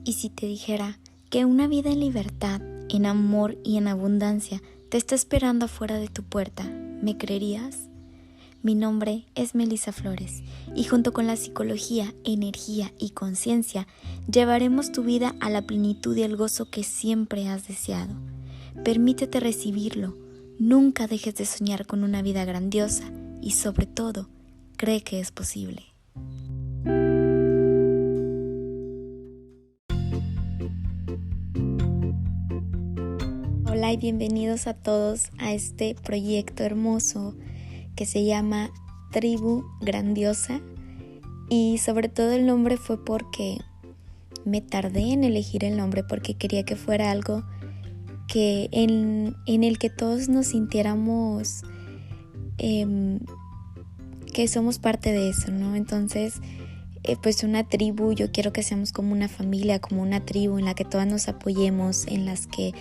¿Y si te dijera que una vida en libertad, en amor y en abundancia te está esperando afuera de tu puerta? ¿Me creerías? Mi nombre es Melissa Flores y junto con la psicología, energía y conciencia llevaremos tu vida a la plenitud y el gozo que siempre has deseado. Permítete recibirlo, nunca dejes de soñar con una vida grandiosa y sobre todo, cree que es posible. Hola y bienvenidos a todos a este proyecto hermoso que se llama Tribu Grandiosa, y sobre todo el nombre fue porque me tardé en elegir el nombre porque quería que fuera algo que en el que todos nos sintiéramos que somos parte de eso, ¿no? Entonces pues una tribu, yo quiero que seamos como una familia, como una tribu en la que todas nos apoyemos, en las que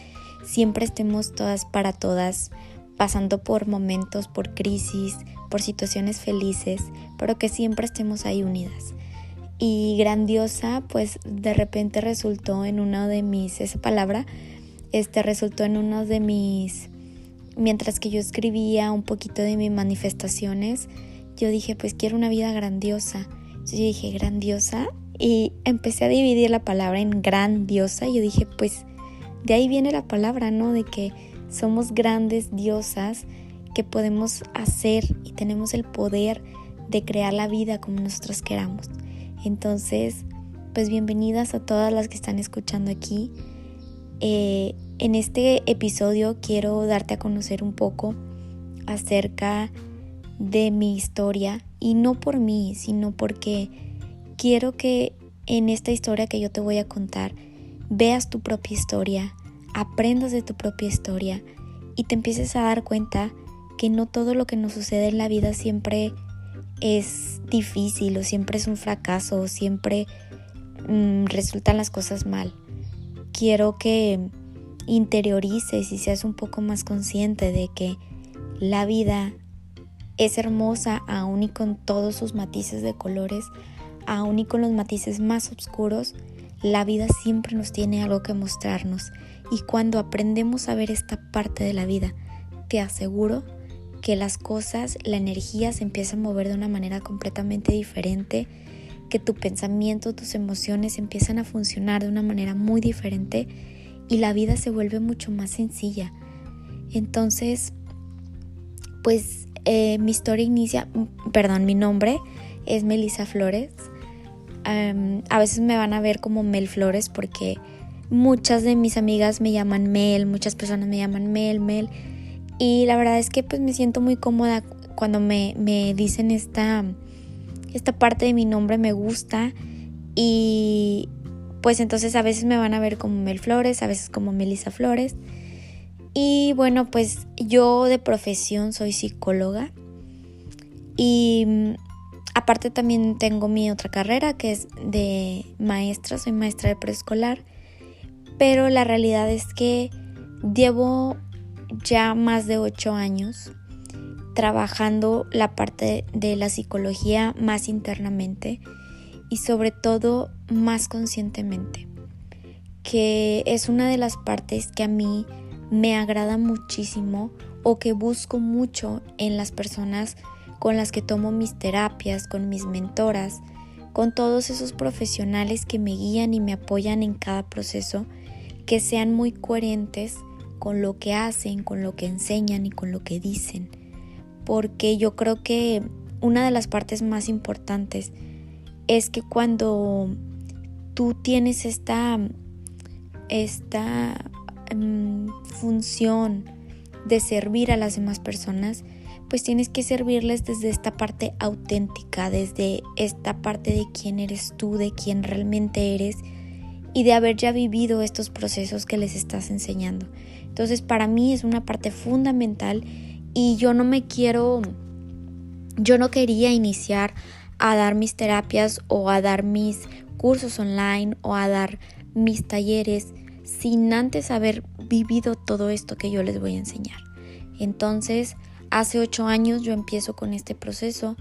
siempre estemos todas para todas, pasando por momentos, por crisis, por situaciones felices, pero que siempre estemos ahí unidas. Y grandiosa, pues de repente resultó en uno de mis, mientras que yo escribía un poquito de mis manifestaciones, yo dije, pues quiero una vida grandiosa. Entonces yo dije, grandiosa, y empecé a dividir la palabra en grandiosa, y yo dije, pues de ahí viene la palabra, ¿no? De que somos grandes diosas que podemos hacer y tenemos el poder de crear la vida como nosotros queramos. Entonces, pues bienvenidas a todas las que están escuchando aquí. En este episodio quiero darte a conocer un poco acerca de mi historia, y no por mí, sino porque quiero que en esta historia que yo te voy a contar veas tu propia historia, aprendas de tu propia historia y te empieces a dar cuenta que no todo lo que nos sucede en la vida siempre es difícil o siempre es un fracaso o siempre resultan las cosas mal. Quiero que interiorices y seas un poco más consciente de que la vida es hermosa aún y con todos sus matices de colores, aún y con los matices más oscuros. La vida siempre nos tiene algo que mostrarnos, y cuando aprendemos a ver esta parte de la vida, te aseguro que las cosas, la energía se empieza a mover de una manera completamente diferente, que tu pensamiento, tus emociones empiezan a funcionar de una manera muy diferente y la vida se vuelve mucho más sencilla. Entonces, pues mi nombre es Melissa Flores. A veces me van a ver como Mel Flores porque muchas de mis amigas me llaman Mel, muchas personas me llaman Mel, y la verdad es que pues me siento muy cómoda cuando me dicen esta parte de mi nombre, me gusta, y pues entonces a veces me van a ver como Mel Flores, a veces como Melissa Flores. Y bueno, pues yo de profesión soy psicóloga y aparte también tengo mi otra carrera que es de maestra, soy maestra de preescolar, pero la realidad es que llevo ya más de 8 años trabajando la parte de la psicología más internamente y sobre todo más conscientemente, que es una de las partes que a mí me agrada muchísimo o que busco mucho en las personas con las que tomo mis terapias, con mis mentoras, con todos esos profesionales que me guían y me apoyan en cada proceso, que sean muy coherentes con lo que hacen, con lo que enseñan y con lo que dicen. Porque yo creo que una de las partes más importantes es que cuando tú tienes esta función de servir a las demás personas, pues tienes que servirles desde esta parte auténtica, desde esta parte de quién eres tú, de quién realmente eres y de haber ya vivido estos procesos que les estás enseñando. Entonces para mí es una parte fundamental, y yo no quería iniciar a dar mis terapias o a dar mis cursos online o a dar mis talleres sin antes haber vivido todo esto que yo les voy a enseñar. Entonces, hace 8 años yo empiezo con este proceso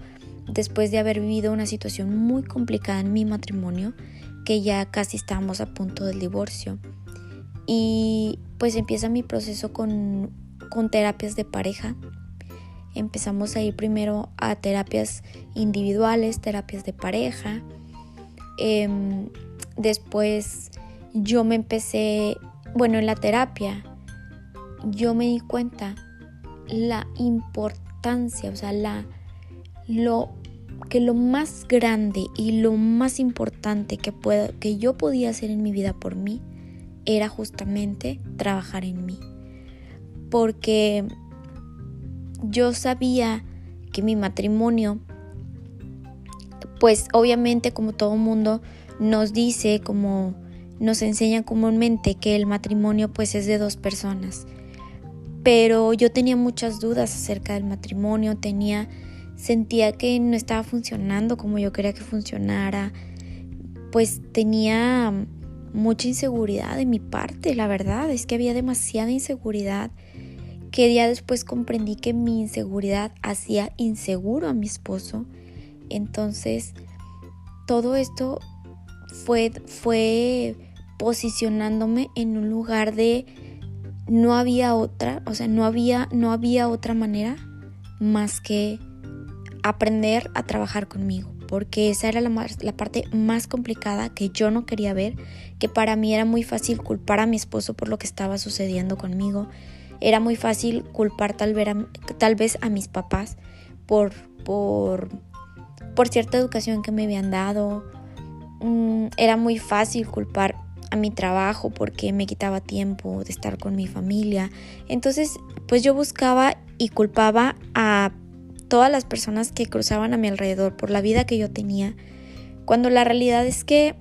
después de haber vivido una situación muy complicada en mi matrimonio, que ya casi estábamos a punto del divorcio. Y pues empieza mi proceso con terapias de pareja. Empezamos a ir primero a terapias individuales, terapias de pareja. Después yo me empecé, en la terapia yo me di cuenta la importancia, o sea, lo más grande y lo más importante que yo podía hacer en mi vida por mí era justamente trabajar en mí. Porque yo sabía que mi matrimonio, pues obviamente como todo mundo nos dice, como nos enseña comúnmente, que el matrimonio pues es de 2 personas. Pero yo tenía muchas dudas acerca del matrimonio, sentía que no estaba funcionando como yo quería que funcionara, pues tenía mucha inseguridad de mi parte. La verdad es que había demasiada inseguridad, que día después comprendí que mi inseguridad hacía inseguro a mi esposo. Entonces todo esto fue posicionándome en un lugar de no había otra otra manera más que aprender a trabajar conmigo, porque esa era la parte más complicada que yo no quería ver, que para mí era muy fácil culpar a mi esposo por lo que estaba sucediendo conmigo. Era muy fácil culpar tal vez a mis papás por cierta educación que me habían dado. Era muy fácil culpar a mi trabajo porque me quitaba tiempo de estar con mi familia. Entonces, pues yo buscaba y culpaba a todas las personas que cruzaban a mi alrededor por la vida que yo tenía, cuando la realidad es que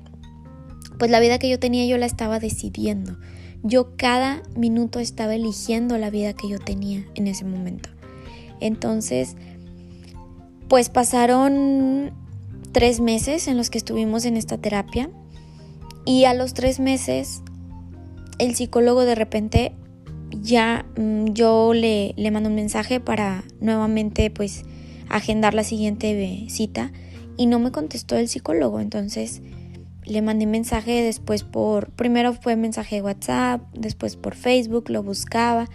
pues la vida que yo tenía yo la estaba decidiendo. Yo cada minuto estaba eligiendo la vida que yo tenía en ese momento. Entonces, pues pasaron 3 meses en los que estuvimos en esta terapia, y a los 3 meses el psicólogo de repente yo le mando un mensaje para nuevamente pues agendar la siguiente cita, y no me contestó el psicólogo. Entonces le mandé mensaje después primero fue mensaje de WhatsApp, después por Facebook, lo buscaba,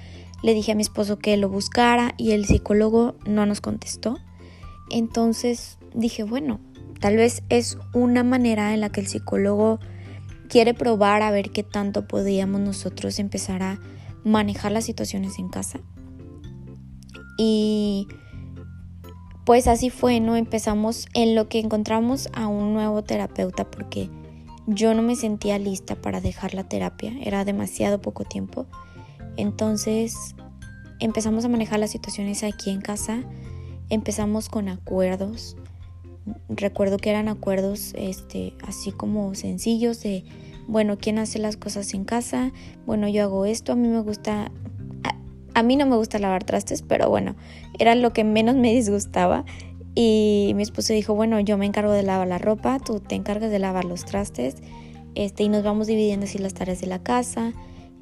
le dije a mi esposo que lo buscara y el psicólogo no nos contestó. Entonces dije, bueno, tal vez es una manera en la que el psicólogo quiere probar a ver qué tanto podíamos nosotros empezar a manejar las situaciones en casa. Y pues así fue, ¿no? Empezamos en lo que encontramos a un nuevo terapeuta, porque yo no me sentía lista para dejar la terapia, era demasiado poco tiempo. Entonces empezamos a manejar las situaciones aquí en casa. Empezamos con acuerdos. Recuerdo que eran acuerdos así como sencillos de, bueno, ¿quién hace las cosas en casa? Bueno, yo hago esto, a mí no me gusta lavar trastes, pero bueno, era lo que menos me disgustaba. Y mi esposo dijo, bueno, yo me encargo de lavar la ropa, tú te encargas de lavar los trastes, y nos vamos dividiendo así las tareas de la casa.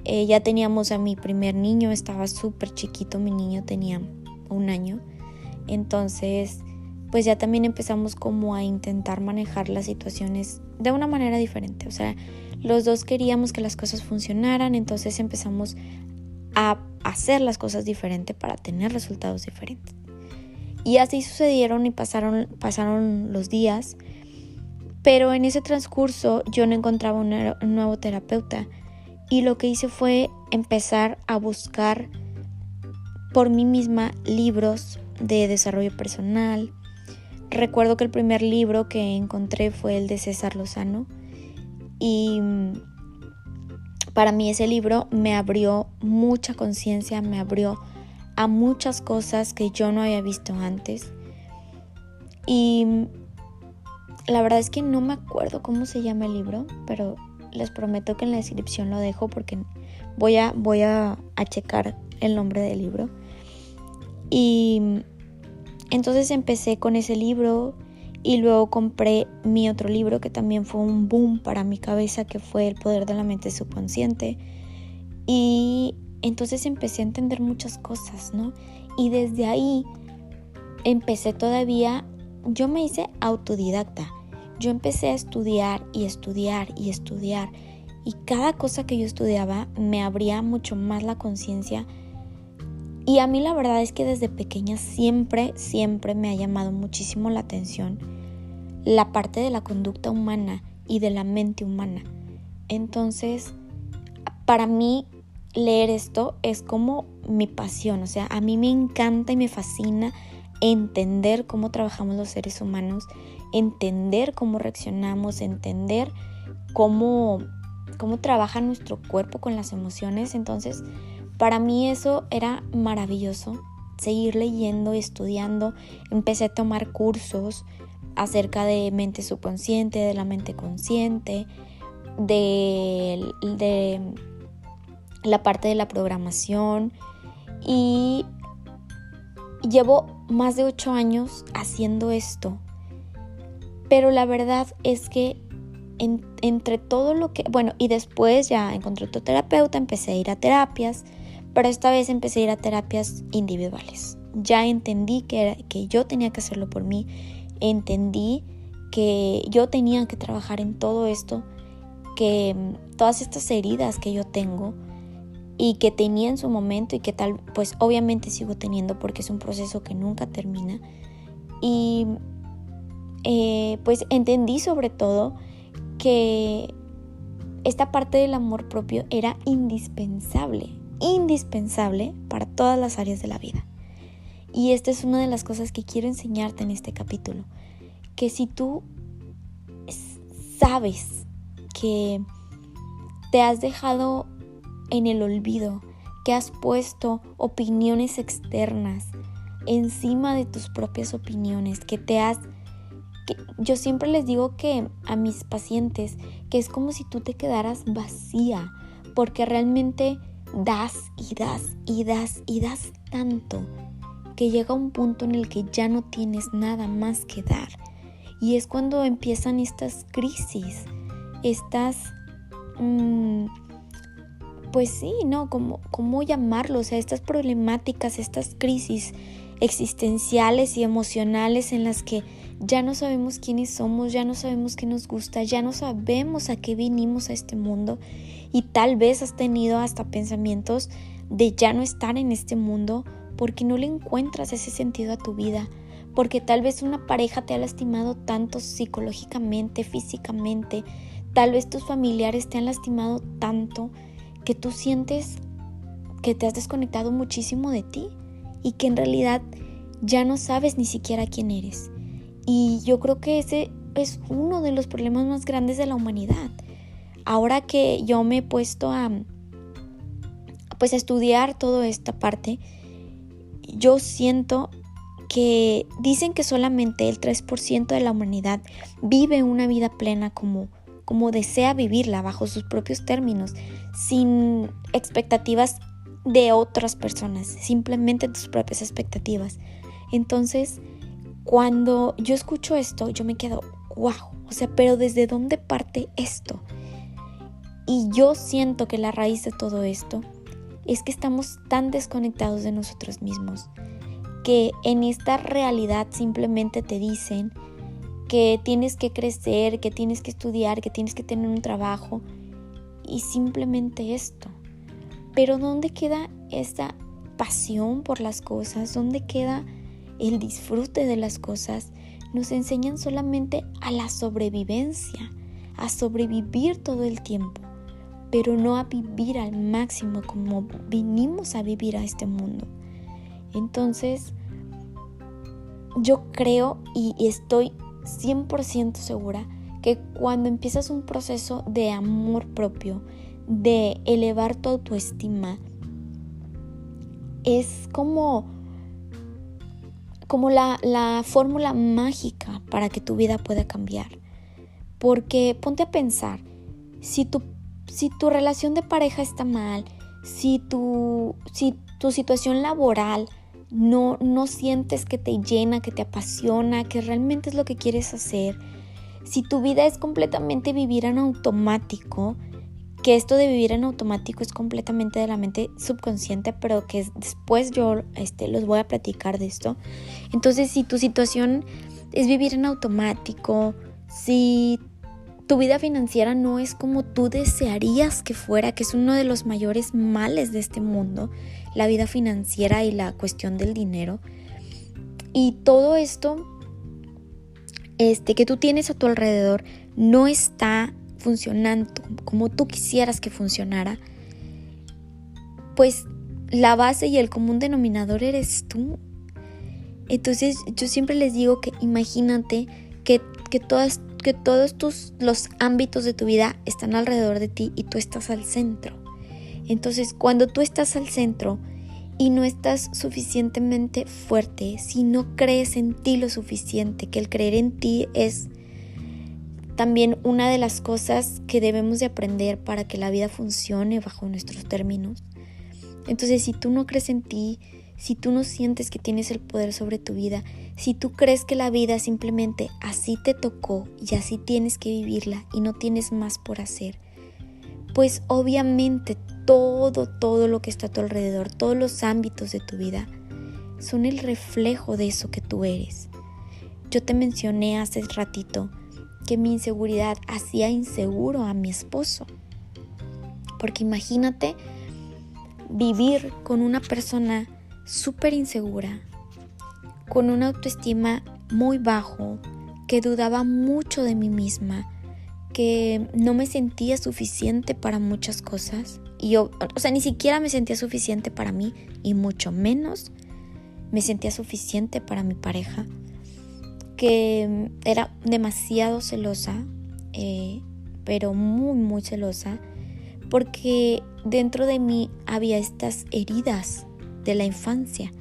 Ya teníamos a mi primer niño, estaba súper chiquito, mi niño tenía 1 año. Entonces pues ya también empezamos como a intentar manejar las situaciones de una manera diferente. O sea, los dos queríamos que las cosas funcionaran, entonces empezamos a hacer las cosas diferente para tener resultados diferentes. Y así sucedieron y pasaron los días, pero en ese transcurso yo no encontraba un nuevo terapeuta, y lo que hice fue empezar a buscar por mí misma libros de desarrollo personal. Recuerdo que el primer libro que encontré fue el de César Lozano, y para mí ese libro me abrió mucha conciencia, me abrió a muchas cosas que yo no había visto antes. Y la verdad es que no me acuerdo cómo se llama el libro, pero les prometo que en la descripción lo dejo, porque voy a checar el nombre del libro. Y entonces empecé con ese libro, y luego compré mi otro libro que también fue un boom para mi cabeza, que fue El poder de la mente subconsciente. Y entonces empecé a entender muchas cosas, ¿no? Y desde ahí empecé yo me hice autodidacta. yo empecé a estudiar y estudiar y estudiar. Y cada cosa que yo estudiaba me abría mucho más la conciencia. Y a mí la verdad es que desde pequeña siempre me ha llamado muchísimo la atención la parte de la conducta humana y de la mente humana. Entonces, para mí leer esto es como mi pasión. O sea, a mí me encanta y me fascina entender cómo trabajamos los seres humanos, entender cómo reaccionamos, entender cómo trabaja nuestro cuerpo con las emociones. Entonces, para mí eso era maravilloso, seguir leyendo, estudiando. Empecé a tomar cursos acerca de mente subconsciente, de la mente consciente, de la parte de la programación, y llevo más de 8 años haciendo esto. Pero la verdad es que entre todo lo que... Bueno, y después ya encontré otro terapeuta, empecé a ir a terapias, pero esta vez empecé a ir a terapias individuales. Ya entendí que yo tenía que hacerlo por mí, entendí que yo tenía que trabajar en todo esto, que todas estas heridas que yo tengo y que tenía en su momento y que tal, pues obviamente sigo teniendo porque es un proceso que nunca termina. Y pues entendí sobre todo que esta parte del amor propio era indispensable para todas las áreas de la vida. Y esta es una de las cosas que quiero enseñarte en este capítulo, que si tú sabes que te has dejado en el olvido, que has puesto opiniones externas encima de tus propias opiniones, yo siempre les digo que a mis pacientes que es como si tú te quedaras vacía, porque realmente das tanto que llega un punto en el que ya no tienes nada más que dar. Y es cuando empiezan estas crisis, pues sí, ¿no? ¿Cómo llamarlo? O sea, estas problemáticas, estas crisis existenciales y emocionales en las que ya no sabemos quiénes somos, ya no sabemos qué nos gusta, ya no sabemos a qué vinimos a este mundo, y tal vez has tenido hasta pensamientos de ya no estar en este mundo porque no le encuentras ese sentido a tu vida, porque tal vez una pareja te ha lastimado tanto psicológicamente, físicamente, tal vez tus familiares te han lastimado tanto que tú sientes que te has desconectado muchísimo de ti y que en realidad ya no sabes ni siquiera quién eres. Y yo creo que ese es uno de los problemas más grandes de la humanidad. Ahora que yo me he puesto a estudiar toda esta parte, yo siento que dicen que solamente el 3% de la humanidad vive una vida plena como desea vivirla, bajo sus propios términos, sin expectativas de otras personas, simplemente tus propias expectativas. Entonces, cuando yo escucho esto, yo me quedo, wow, o sea, pero ¿desde dónde parte esto? Y yo siento que la raíz de todo esto es que estamos tan desconectados de nosotros mismos, que en esta realidad simplemente te dicen que tienes que crecer, que tienes que estudiar, que tienes que tener un trabajo, y simplemente esto. Pero ¿dónde queda esta pasión por las cosas? ¿Dónde queda el disfrute de las cosas? Nos enseñan solamente a la sobrevivencia, a sobrevivir todo el tiempo, pero no a vivir al máximo como vinimos a vivir a este mundo. Entonces, yo creo y estoy 100% segura que cuando empiezas un proceso de amor propio, de elevar tu autoestima, es como la fórmula mágica para que tu vida pueda cambiar. Porque ponte a pensar, si tu relación de pareja está mal, si tu situación laboral no sientes que te llena, que te apasiona, que realmente es lo que quieres hacer, si tu vida es completamente vivir en automático, que esto de vivir en automático es completamente de la mente subconsciente, pero que después yo los voy a platicar de esto. Entonces, si tu situación es vivir en automático, si tu vida financiera no es como tú desearías que fuera, que es uno de los mayores males de este mundo, la vida financiera y la cuestión del dinero, y todo esto que tú tienes a tu alrededor no está funcionando como tú quisieras que funcionara, pues la base y el común denominador eres tú. Entonces yo siempre les digo que imagínate que todos los ámbitos de tu vida están alrededor de ti y tú estás al centro. Entonces cuando tú estás al centro y no estás suficientemente fuerte, si no crees en ti lo suficiente, que el creer en ti es también una de las cosas que debemos de aprender para que la vida funcione bajo nuestros términos. Entonces, si tú no crees en ti, si tú no sientes que tienes el poder sobre tu vida, si tú crees que la vida simplemente así te tocó y así tienes que vivirla y no tienes más por hacer, pues obviamente todo lo que está a tu alrededor, todos los ámbitos de tu vida son el reflejo de eso que tú eres. Yo te mencioné hace ratito que mi inseguridad hacía inseguro a mi esposo, porque imagínate vivir con una persona súper insegura, con una autoestima muy bajo, que dudaba mucho de mí misma, que no me sentía suficiente para muchas cosas. Y yo, ni siquiera me sentía suficiente para mí, y mucho menos me sentía suficiente para mi pareja, que era demasiado celosa, pero muy, muy celosa, porque dentro de mí había estas heridas de la infancia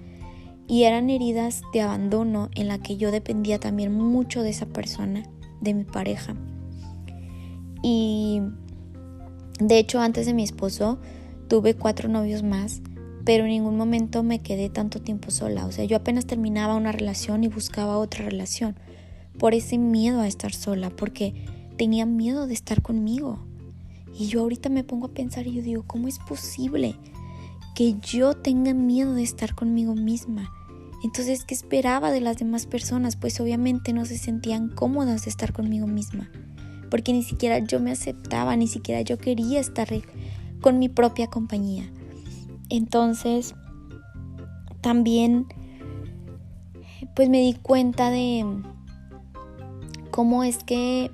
y eran heridas de abandono en la que yo dependía también mucho de esa persona, de mi pareja. Y de hecho antes de mi esposo tuve 4 novios más, pero en ningún momento me quedé tanto tiempo sola. Yo apenas terminaba una relación y buscaba otra relación por ese miedo a estar sola, porque tenía miedo de estar conmigo. Y yo ahorita me pongo a pensar y yo digo, ¿cómo es posible que yo tenga miedo de estar conmigo misma? Entonces, ¿qué esperaba de las demás personas? Pues obviamente no se sentían cómodas de estar conmigo misma, porque ni siquiera yo me aceptaba, ni siquiera yo quería estar con mi propia compañía. Entonces, también pues me di cuenta de cómo es que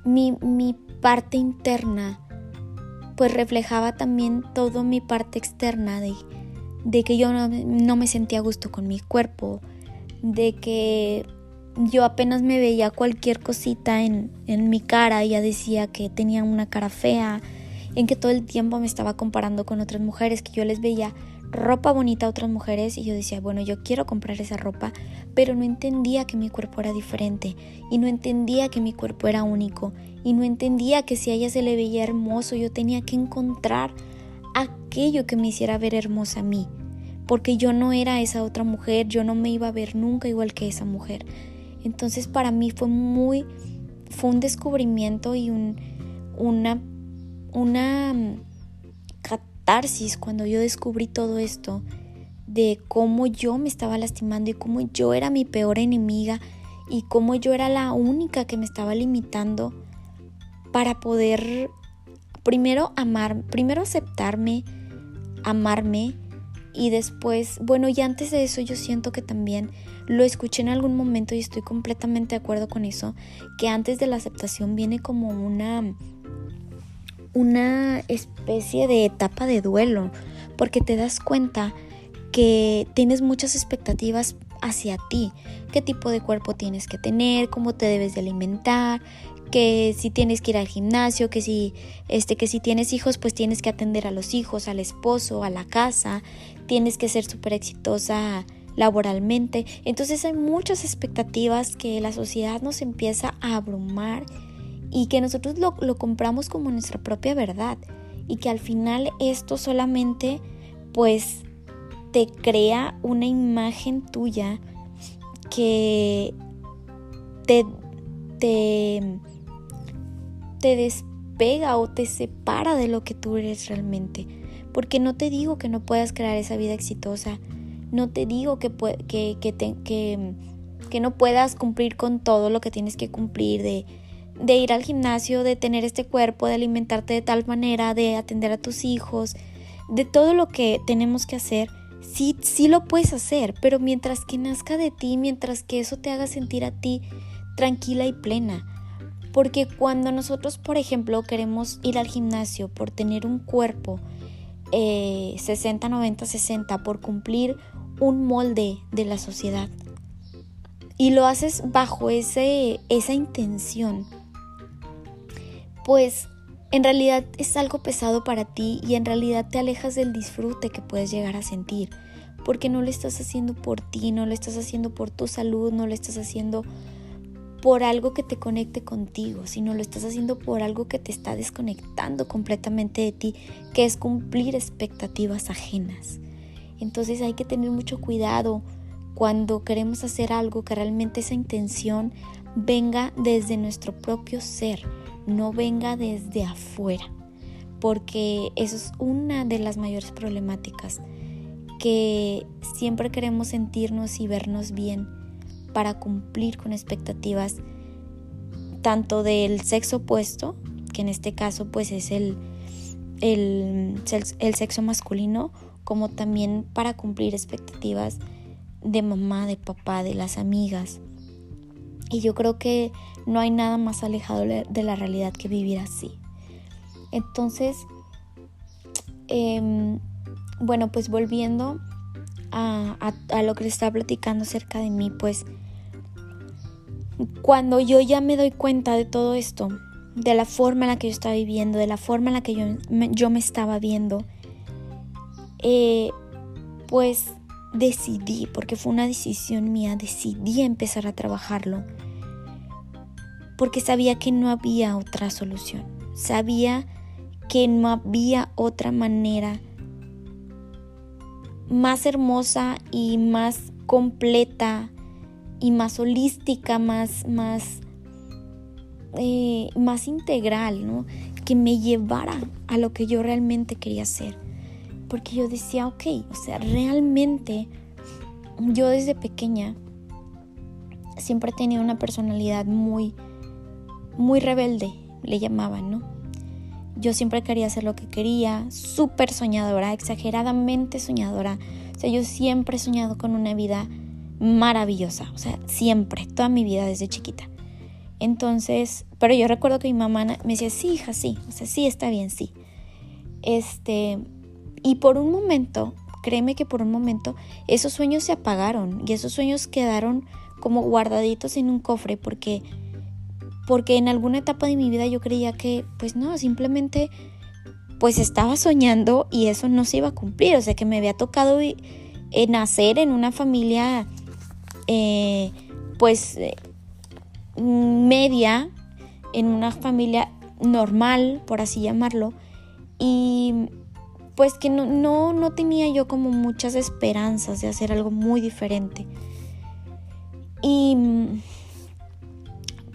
mi parte interna pues reflejaba también toda mi parte externa de que yo no me sentía a gusto con mi cuerpo, de que yo apenas me veía cualquier cosita en mi cara y ya decía que tenía una cara fea, en que todo el tiempo me estaba comparando con otras mujeres, que yo les veía ropa bonita a otras mujeres y yo decía, bueno, yo quiero comprar esa ropa, pero no entendía que mi cuerpo era diferente y no entendía que mi cuerpo era único y no entendía que si a ella se le veía hermoso, yo tenía que encontrar aquello que me hiciera ver hermosa a mí, porque yo no era esa otra mujer, yo no me iba a ver nunca igual que esa mujer. Entonces para mí fue un descubrimiento y una catarsis cuando yo descubrí todo esto, de cómo yo me estaba lastimando y cómo yo era mi peor enemiga y cómo yo era la única que me estaba limitando para poder primero aceptarme, amarme. Y después, y antes de eso yo siento que también lo escuché en algún momento y estoy completamente de acuerdo con eso, que antes de la aceptación viene como una especie de etapa de duelo, porque te das cuenta que tienes muchas expectativas hacia ti, qué tipo de cuerpo tienes que tener, cómo te debes de alimentar, que si tienes que ir al gimnasio, que si tienes hijos, pues tienes que atender a los hijos, al esposo, a la casa, tienes que ser súper exitosa laboralmente. Entonces hay muchas expectativas que la sociedad nos empieza a abrumar y que nosotros lo compramos como nuestra propia verdad, y que al final esto solamente pues te crea una imagen tuya que te despega o te separa de lo que tú eres realmente. Porque no te digo que no puedas crear esa vida exitosa, no te digo que que no puedas cumplir con todo lo que tienes que cumplir, de ir al gimnasio, de tener este cuerpo, de alimentarte de tal manera, de atender a tus hijos, de todo lo que tenemos que hacer. Sí lo puedes hacer, pero mientras que nazca de ti, mientras que eso te haga sentir a ti tranquila y plena. Porque cuando nosotros, por ejemplo, queremos ir al gimnasio por tener un cuerpo 60, 90, 60, por cumplir un molde de la sociedad, y lo haces bajo esa intención, pues en realidad es algo pesado para ti y en realidad te alejas del disfrute que puedes llegar a sentir, porque no lo estás haciendo por ti, no lo estás haciendo por tu salud, no lo estás haciendo por algo que te conecte contigo, sino lo estás haciendo por algo que te está desconectando completamente de ti, que es cumplir expectativas ajenas. Entonces hay que tener mucho cuidado cuando queremos hacer algo, que realmente esa intención venga desde nuestro propio ser, no venga desde afuera, porque eso es una de las mayores problemáticas, que siempre queremos sentirnos y vernos bien para cumplir con expectativas tanto del sexo opuesto, que en este caso pues es el sexo masculino, como también para cumplir expectativas de mamá, de papá, de las amigas. Y yo creo que no hay nada más alejado de la realidad que vivir así. Entonces, bueno, pues volviendo a lo que les estaba platicando acerca de mí, pues cuando yo ya me doy cuenta de todo esto, de la forma en la que yo estaba viviendo, de la forma en la que yo me estaba viendo, pues decidí, porque fue una decisión mía, decidí empezar a trabajarlo, porque sabía que no había otra solución, sabía que no había otra manera más hermosa y más completa y más holística, más integral, ¿no?, que me llevara a lo que yo realmente quería hacer. Porque yo decía, ok, o sea, realmente yo desde pequeña siempre he tenido una personalidad muy, muy rebelde, le llamaban, ¿no? Yo siempre quería hacer lo que quería, súper soñadora, exageradamente soñadora. O sea, yo siempre he soñado con una vida maravillosa, o sea, siempre, toda mi vida desde chiquita. Entonces, pero yo recuerdo que mi mamá me decía, sí, hija, sí, o sea, sí, está bien, sí. Y por un momento, créeme que por un momento, esos sueños se apagaron y esos sueños quedaron como guardaditos en un cofre, porque en alguna etapa de mi vida yo creía que, pues no, simplemente pues estaba soñando y eso no se iba a cumplir. O sea, que me había tocado nacer en una familia media, en una familia normal, por así llamarlo, y pues que no tenía yo como muchas esperanzas de hacer algo muy diferente. Y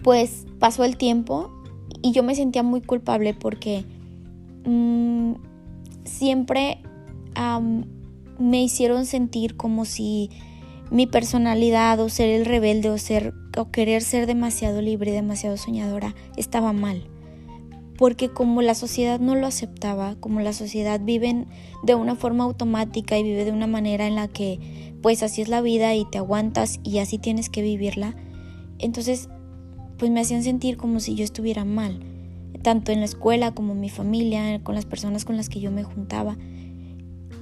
pues pasó el tiempo y yo me sentía muy culpable porque siempre me hicieron sentir como si mi personalidad, o ser el rebelde, o querer ser demasiado libre, demasiado soñadora, estaba mal. Porque como la sociedad no lo aceptaba, como la sociedad vive de una forma automática y vive de una manera en la que pues así es la vida y te aguantas y así tienes que vivirla, entonces pues me hacían sentir como si yo estuviera mal, tanto en la escuela como en mi familia, con las personas con las que yo me juntaba.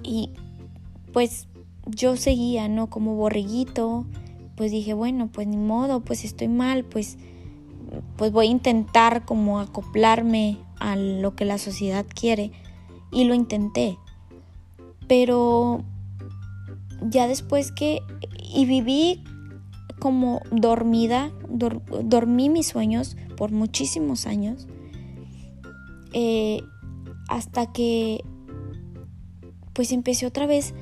Y pues yo seguía, ¿no?, como borreguito. Pues dije, bueno, pues ni modo, pues estoy mal, pues voy a intentar como acoplarme a lo que la sociedad quiere, y lo intenté. Pero ya después y viví como dormida, dormí mis sueños por muchísimos años, hasta que pues empecé otra vez,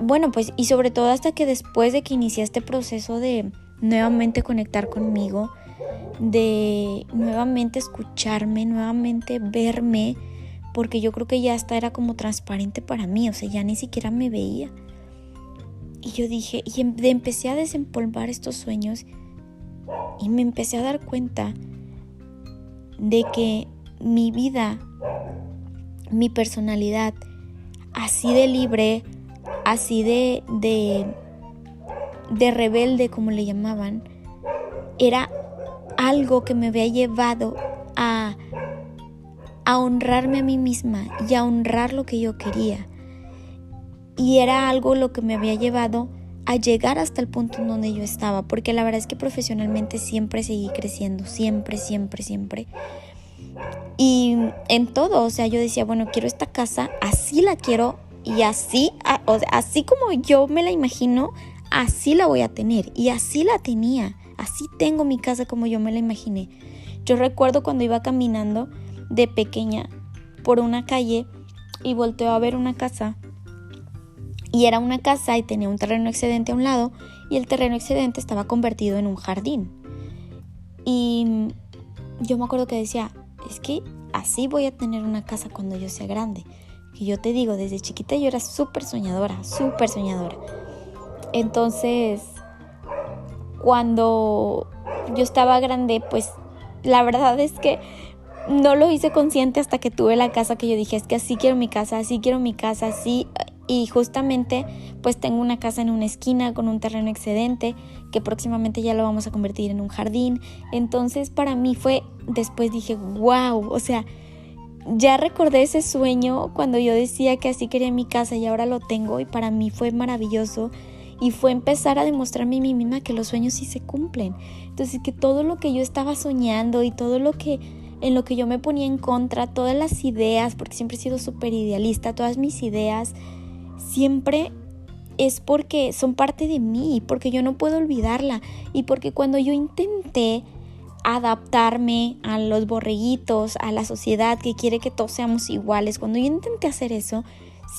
bueno, pues, y sobre todo hasta que después de que inicié este proceso de nuevamente conectar conmigo, de nuevamente escucharme, nuevamente verme, porque yo creo que ya hasta era como transparente para mí, o sea, ya ni siquiera me veía. Y yo dije, empecé a desempolvar estos sueños y me empecé a dar cuenta de que mi vida, mi personalidad, así de libre, así de rebelde, como le llamaban, era algo que me había llevado a honrarme a mí misma y a honrar lo que yo quería. Y era algo lo que me había llevado a llegar hasta el punto en donde yo estaba, porque la verdad es que profesionalmente siempre seguí creciendo, siempre. Y en todo, o sea, yo decía, bueno, quiero esta casa, así la quiero y así como yo me la imagino, así la voy a tener. Y así la tenía, así tengo mi casa como yo me la imaginé. Yo recuerdo cuando iba caminando de pequeña por una calle y volteo a ver una casa. Y era una casa y tenía un terreno excedente a un lado y el terreno excedente estaba convertido en un jardín. Y yo me acuerdo que decía, es que así voy a tener una casa cuando yo sea grande. Y yo te digo, desde chiquita yo era súper soñadora. Entonces, cuando yo estaba grande, pues la verdad es que no lo hice consciente hasta que tuve la casa, que yo dije, es que así quiero mi casa, así. Y justamente pues tengo una casa en una esquina con un terreno excedente que próximamente ya lo vamos a convertir en un jardín. Entonces para mí después dije, wow, o sea, ya recordé ese sueño cuando yo decía que así quería mi casa y ahora lo tengo, y para mí fue maravilloso. Y fue empezar a demostrarme a mí misma que los sueños sí se cumplen. Entonces, que todo lo que yo estaba soñando y todo lo que en lo que yo me ponía en contra, todas las ideas, porque siempre he sido súper idealista, todas mis ideas siempre es porque son parte de mí, porque yo no puedo olvidarla, y porque cuando yo intenté adaptarme a los borreguitos, a la sociedad que quiere que todos seamos iguales, cuando yo intenté hacer eso,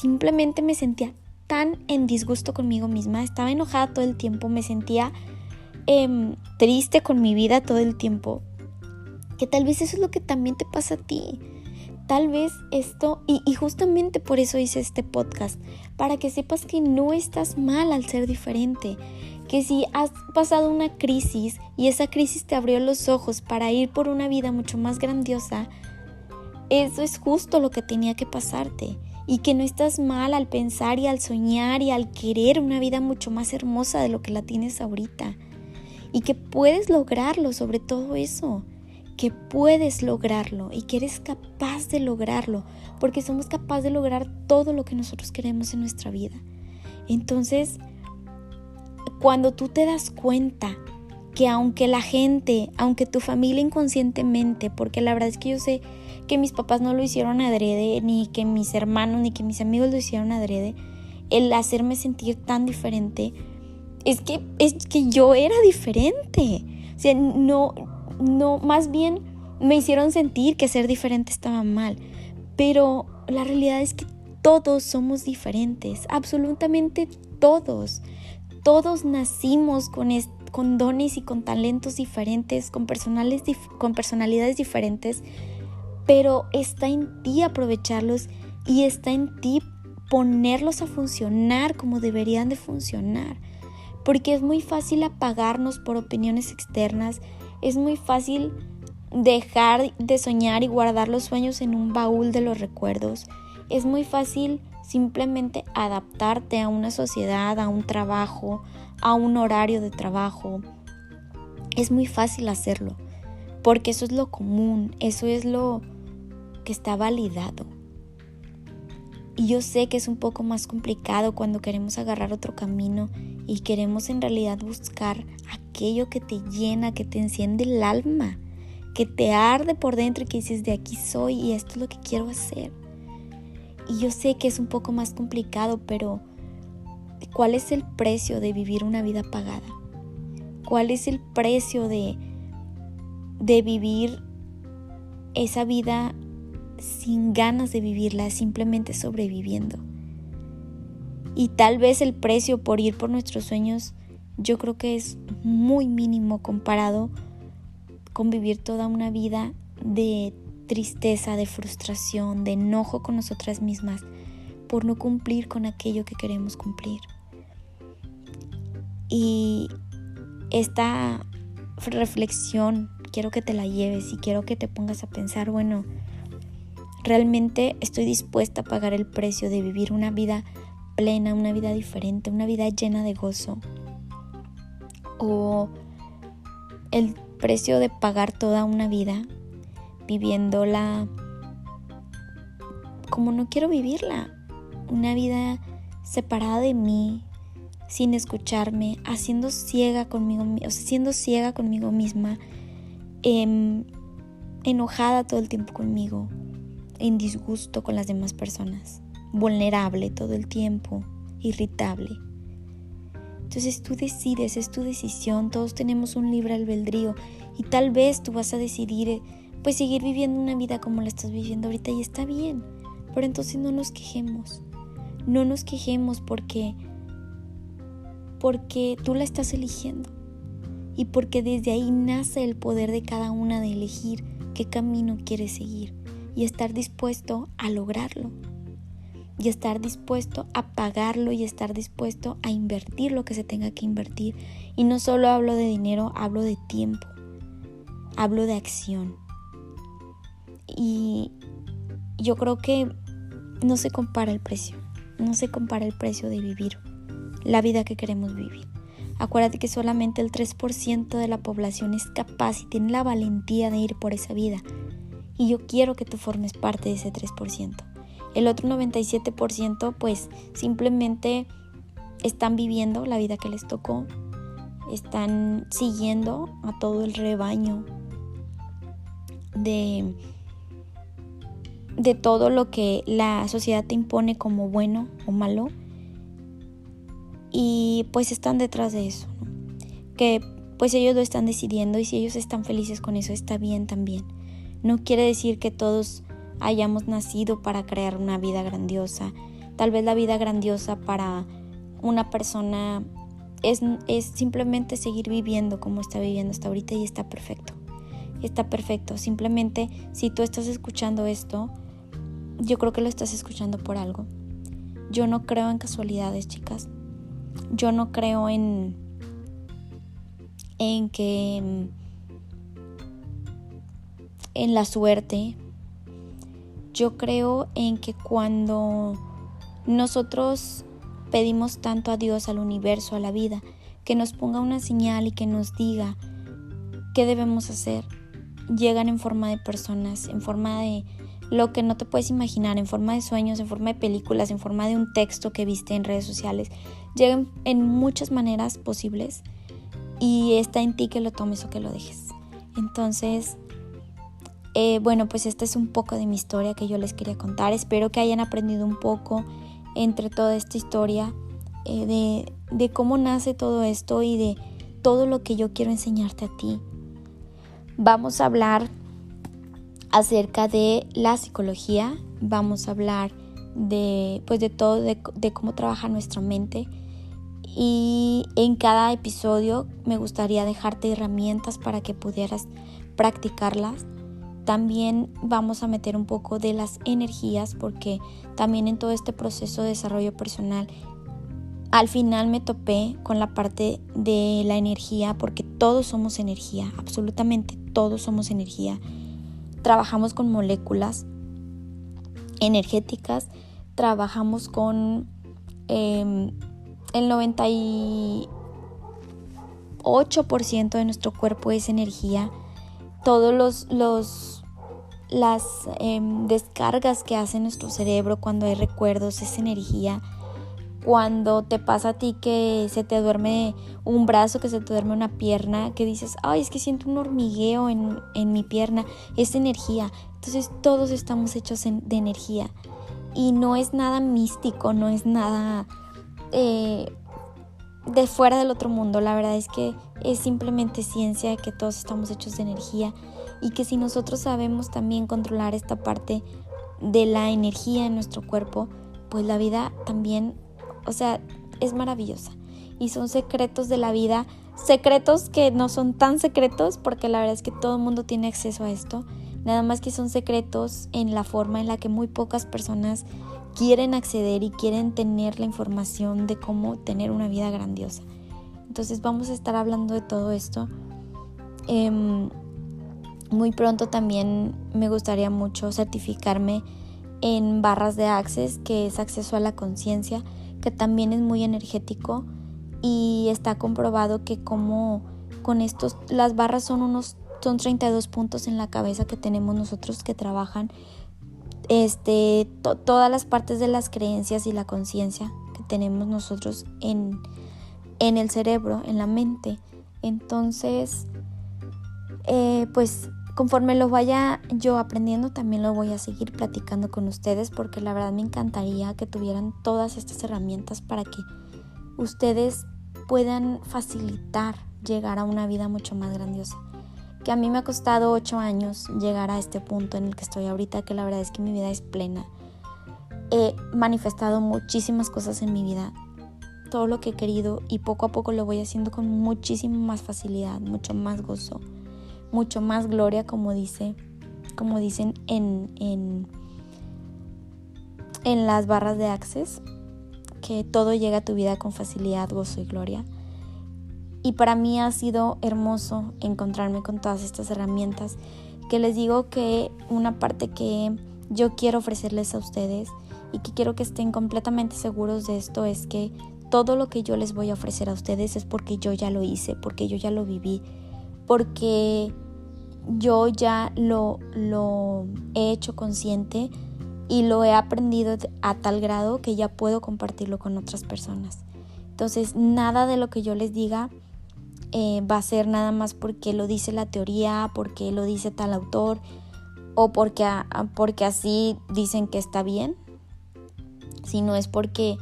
simplemente me sentía tan en disgusto conmigo misma, estaba enojada todo el tiempo, me sentía triste con mi vida todo el tiempo, que tal vez eso es lo que también te pasa a ti. Tal vez esto, y justamente por eso hice este podcast, para que sepas que no estás mal al ser diferente, que si has pasado una crisis y esa crisis te abrió los ojos para ir por una vida mucho más grandiosa, eso es justo lo que tenía que pasarte, y que no estás mal al pensar y al soñar y al querer una vida mucho más hermosa de lo que la tienes ahorita, y que puedes lograrlo, sobre todo eso, que puedes lograrlo y que eres capaz de lograrlo, porque somos capaces de lograr todo lo que nosotros queremos en nuestra vida. Entonces, cuando tú te das cuenta que aunque la gente, aunque tu familia inconscientemente, porque la verdad es que yo sé que mis papás no lo hicieron adrede, ni que mis hermanos, ni que mis amigos lo hicieron adrede, el hacerme sentir tan diferente, es que yo era diferente. O sea, no, más bien me hicieron sentir que ser diferente estaba mal, pero la realidad es que todos somos diferentes, absolutamente todos nacimos con dones y con talentos diferentes, con personalidades diferentes, pero está en ti aprovecharlos y está en ti ponerlos a funcionar como deberían de funcionar, porque es muy fácil apagarnos por opiniones externas. Es muy fácil dejar de soñar y guardar los sueños en un baúl de los recuerdos. Es muy fácil simplemente adaptarte a una sociedad, a un trabajo, a un horario de trabajo. Es muy fácil hacerlo, porque eso es lo común, eso es lo que está validado. Y yo sé que es un poco más complicado cuando queremos agarrar otro camino y queremos en realidad buscar aquello que te llena, que te enciende el alma, que te arde por dentro y que dices, de aquí soy y esto es lo que quiero hacer. Y yo sé que es un poco más complicado, pero ¿cuál es el precio de vivir una vida apagada? ¿Cuál es el precio de vivir esa vida sin ganas de vivirla, simplemente sobreviviendo? Y tal vez el precio por ir por nuestros sueños, yo creo que es muy mínimo comparado con vivir toda una vida de tristeza, de frustración, de enojo con nosotras mismas por no cumplir con aquello que queremos cumplir. Y esta reflexión quiero que te la lleves y quiero que te pongas a pensar, bueno, ¿realmente estoy dispuesta a pagar el precio de vivir una vida plena, una vida diferente, una vida llena de gozo? ¿O el precio de pagar toda una vida viviéndola como no quiero vivirla? Una vida separada de mí, sin escucharme, siendo ciega conmigo misma, enojada todo el tiempo conmigo, en disgusto con las demás personas, vulnerable todo el tiempo, irritable. Entonces tú decides, es tu decisión, todos tenemos un libre albedrío y tal vez tú vas a decidir pues seguir viviendo una vida como la estás viviendo ahorita y está bien, pero entonces no nos quejemos porque tú la estás eligiendo y porque desde ahí nace el poder de cada una de elegir qué camino quieres seguir y estar dispuesto a lograrlo y estar dispuesto a pagarlo y estar dispuesto a invertir lo que se tenga que invertir. Y no solo hablo de dinero, hablo de tiempo, hablo de acción. Y yo creo que no se compara el precio de vivir la vida que queremos vivir. Acuérdate que solamente el 3% de la población es capaz y tiene la valentía de ir por esa vida. Y yo quiero que tú formes parte de ese 3%. El otro 97% pues simplemente están viviendo la vida que les tocó. Están siguiendo a todo el rebaño de todo lo que la sociedad te impone como bueno o malo. Y pues están detrás de eso, ¿no? Que pues ellos lo están decidiendo y si ellos están felices con eso está bien también. No quiere decir que todos hayamos nacido para crear una vida grandiosa. Tal vez la vida grandiosa para una persona es simplemente seguir viviendo como está viviendo hasta ahorita y está perfecto. Está perfecto. Simplemente si tú estás escuchando esto, yo creo que lo estás escuchando por algo. Yo no creo en casualidades, chicas. Yo no creo en la suerte. Yo creo en que cuando nosotros pedimos tanto a Dios, al universo, a la vida, que nos ponga una señal y que nos diga qué debemos hacer, llegan en forma de personas, en forma de lo que no te puedes imaginar, en forma de sueños, en forma de películas, en forma de un texto que viste en redes sociales. Llegan en muchas maneras posibles y está en ti que lo tomes o que lo dejes. Entonces, bueno, pues esta es un poco de mi historia que yo les quería contar. Espero que hayan aprendido un poco entre toda esta historia de cómo nace todo esto y de todo lo que yo quiero enseñarte a ti. Vamos a hablar acerca de la psicología, vamos a hablar de todo, de cómo trabaja nuestra mente, y en cada episodio me gustaría dejarte herramientas para que pudieras practicarlas. También vamos a meter un poco de las energías, porque también en todo este proceso de desarrollo personal al final me topé con la parte de la energía, porque todos somos energía, absolutamente todos somos energía. Trabajamos con moléculas energéticas, trabajamos con el 98% de nuestro cuerpo es energía. Todos las descargas que hace nuestro cerebro cuando hay recuerdos es energía. Cuando te pasa a ti que se te duerme un brazo, que se te duerme una pierna, que dices, ay, es que siento un hormigueo en mi pierna, es energía. Entonces todos estamos hechos de energía y no es nada místico, no es nada de fuera del otro mundo. La verdad es que es simplemente ciencia, que todos estamos hechos de energía y que si nosotros sabemos también controlar esta parte de la energía en nuestro cuerpo, pues la vida también, o sea, es maravillosa. Y son secretos de la vida, secretos que no son tan secretos, porque la verdad es que todo el mundo tiene acceso a esto, nada más que son secretos en la forma en la que muy pocas personas quieren acceder y quieren tener la información de cómo tener una vida grandiosa. Entonces vamos a estar hablando de todo esto. Muy pronto también me gustaría mucho certificarme en barras de Access, que es acceso a la conciencia, que también es muy energético y está comprobado que como con estos, las barras son 32 puntos en la cabeza que tenemos nosotros que trabajan todas las partes de las creencias y la conciencia que tenemos nosotros en el cerebro, en la mente. Entonces, pues conforme lo vaya yo aprendiendo, también lo voy a seguir platicando con ustedes, porque la verdad me encantaría que tuvieran todas estas herramientas para que ustedes puedan facilitar llegar a una vida mucho más grandiosa. Que a mí me ha costado 8 años llegar a este punto en el que estoy ahorita, que la verdad es que mi vida es plena. He manifestado muchísimas cosas en mi vida, todo lo que he querido, y poco a poco lo voy haciendo con muchísima más facilidad, mucho más gozo, mucho más gloria, como dicen en las barras de Access, que todo llega a tu vida con facilidad, gozo y gloria. Y para mí ha sido hermoso encontrarme con todas estas herramientas, que les digo que una parte que yo quiero ofrecerles a ustedes y que quiero que estén completamente seguros de esto es que todo lo que yo les voy a ofrecer a ustedes es porque yo ya lo hice, porque yo ya lo viví, porque yo ya lo he hecho consciente y lo he aprendido a tal grado que ya puedo compartirlo con otras personas. Entonces, nada de lo que yo les diga va a ser nada más porque lo dice la teoría, porque lo dice tal autor o porque así dicen que está bien, sino es porque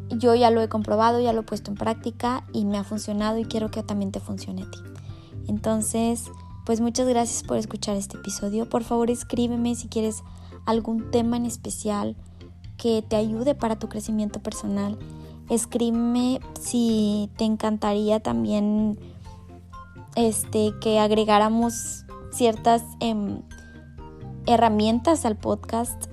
yo ya lo he comprobado, ya lo he puesto en práctica y me ha funcionado y quiero que también te funcione a ti. Entonces, pues muchas gracias por escuchar este episodio. Por favor, escríbeme si quieres algún tema en especial que te ayude para tu crecimiento personal. Escríbeme si te encantaría también que agregáramos ciertas herramientas al podcast.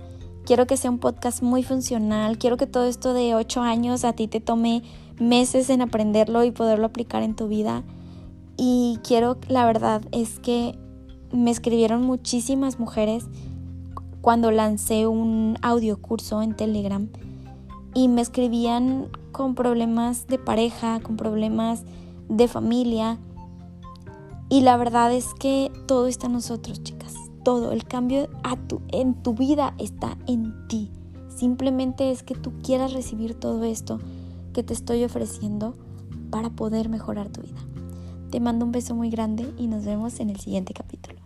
Quiero que sea un podcast muy funcional. Quiero que todo esto de 8 años a ti te tome meses en aprenderlo y poderlo aplicar en tu vida. Y la verdad es que me escribieron muchísimas mujeres cuando lancé un audiocurso en Telegram y me escribían con problemas de pareja, con problemas de familia. Y la verdad es que todo está en nosotros, chicas. Todo, el cambio en tu vida está en ti. Simplemente es que tú quieras recibir todo esto que te estoy ofreciendo para poder mejorar tu vida. Te mando un beso muy grande y nos vemos en el siguiente capítulo.